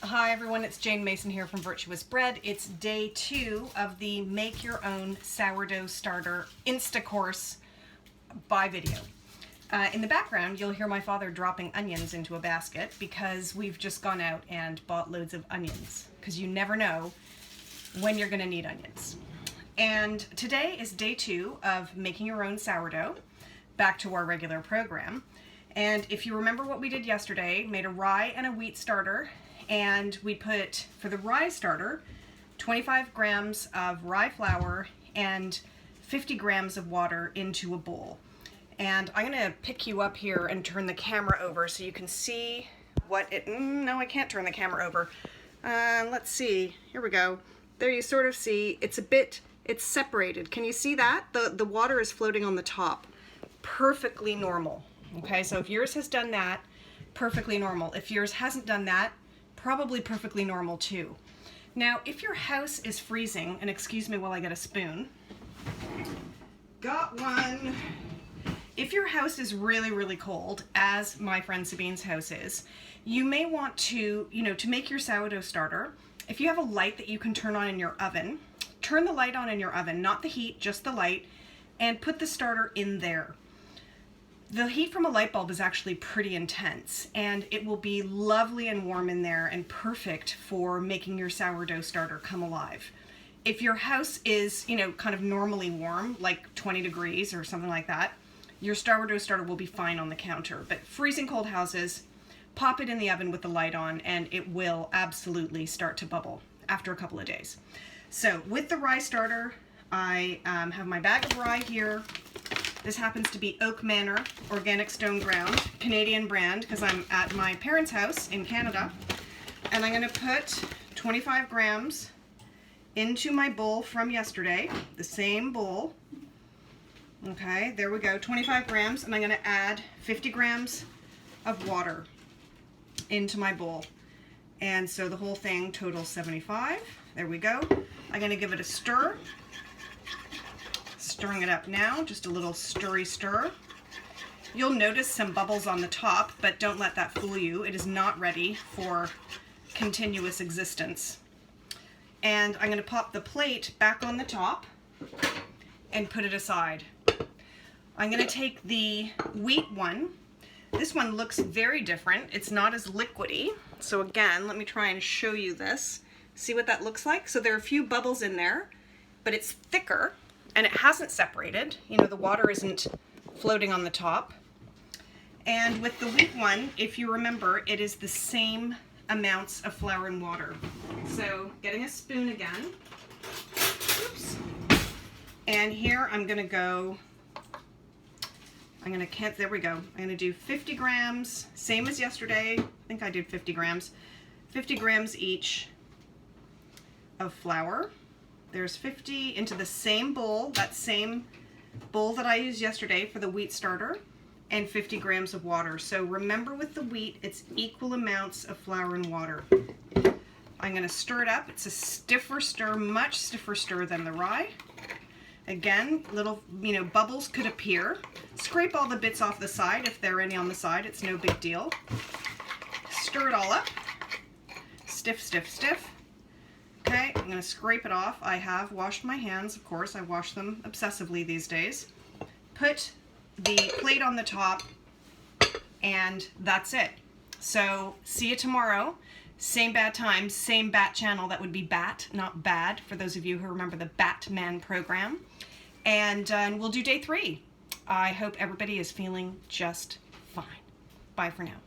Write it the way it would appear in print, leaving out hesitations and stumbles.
Hi everyone, it's Jane Mason here from Virtuous Bread. It's day 2 of the Make Your Own Sourdough Starter Insta course by video. In the background, you'll hear my father dropping onions into a basket because we've just gone out and bought loads of onions, because you never know when you're going to need onions. And today is day 2 of making your own sourdough, back to our regular program. And if you remember what we did yesterday, made a rye and a wheat starter. And we put, for the rye starter, 25 grams of rye flour and 50 grams of water into a bowl. And I'm going to pick you up here and turn the camera over so you can see what it, no, I can't turn the camera over. Let's see, here we go. There you sort of see, it's separated. Can you see that? The water is floating on the top. Perfectly normal. Okay, so if yours has done that, perfectly normal. If yours hasn't done that, probably perfectly normal too. Now, if your house is freezing, and excuse me while I get a spoon. Got one. If your house is really, really cold, as my friend Sabine's house is, you may want to, to make your sourdough starter, if you have a light that you can turn on in your oven, turn the light on in your oven, not the heat, just the light, and put the starter in there. The heat from a light bulb is actually pretty intense, and it will be lovely and warm in there and perfect for making your sourdough starter come alive. If your house is, kind of normally warm, like 20 degrees or something like that, your sourdough starter will be fine on the counter. But freezing cold houses, pop it in the oven with the light on, and it will absolutely start to bubble after a couple of days. So with the rye starter, I have my bag of rye here. This happens to be Oak Manor Organic Stone Ground, Canadian brand, because I'm at my parents' house in Canada. And I'm going to put 25 grams into my bowl from yesterday, the same bowl. Okay, there we go, 25 grams, and I'm going to add 50 grams of water into my bowl. And so the whole thing totals 75. There we go. I'm going to give it a stir. Stirring it up now, just a little stirry stir. You'll notice some bubbles on the top, but don't let that fool you. It is not ready for continuous existence. And I'm going to pop the plate back on the top and put it aside. I'm going to take the wheat one. This one looks very different. It's not as liquidy. So again, let me try and show you this. See what that looks like? So there are a few bubbles in there, but it's thicker. And it hasn't separated. The water isn't floating on the top. And with the wheat one, if you remember, it is the same amounts of flour and water. So getting a spoon again. Oops. And here I'm going to go, there we go. I'm going to do 50 grams, same as yesterday. I think I did 50 grams. 50 grams each of flour. There's 50 into the same bowl, that same bowl that I used yesterday for the wheat starter, and 50 grams of water. So remember, with the wheat, it's equal amounts of flour and water. I'm going to stir it up. It's a stiffer stir, much stiffer stir than the rye. Again, little, bubbles could appear. Scrape all the bits off the side if there are any on the side. It's no big deal. Stir it all up. Stiff, stiff, stiff. Okay, I'm going to scrape it off. I have washed my hands, of course. I wash them obsessively these days. Put the plate on the top, and that's it. So, see you tomorrow. Same bad time, same bat channel. That would be bat, not bad, for those of you who remember the Batman program. And we'll do day 3. I hope everybody is feeling just fine. Bye for now.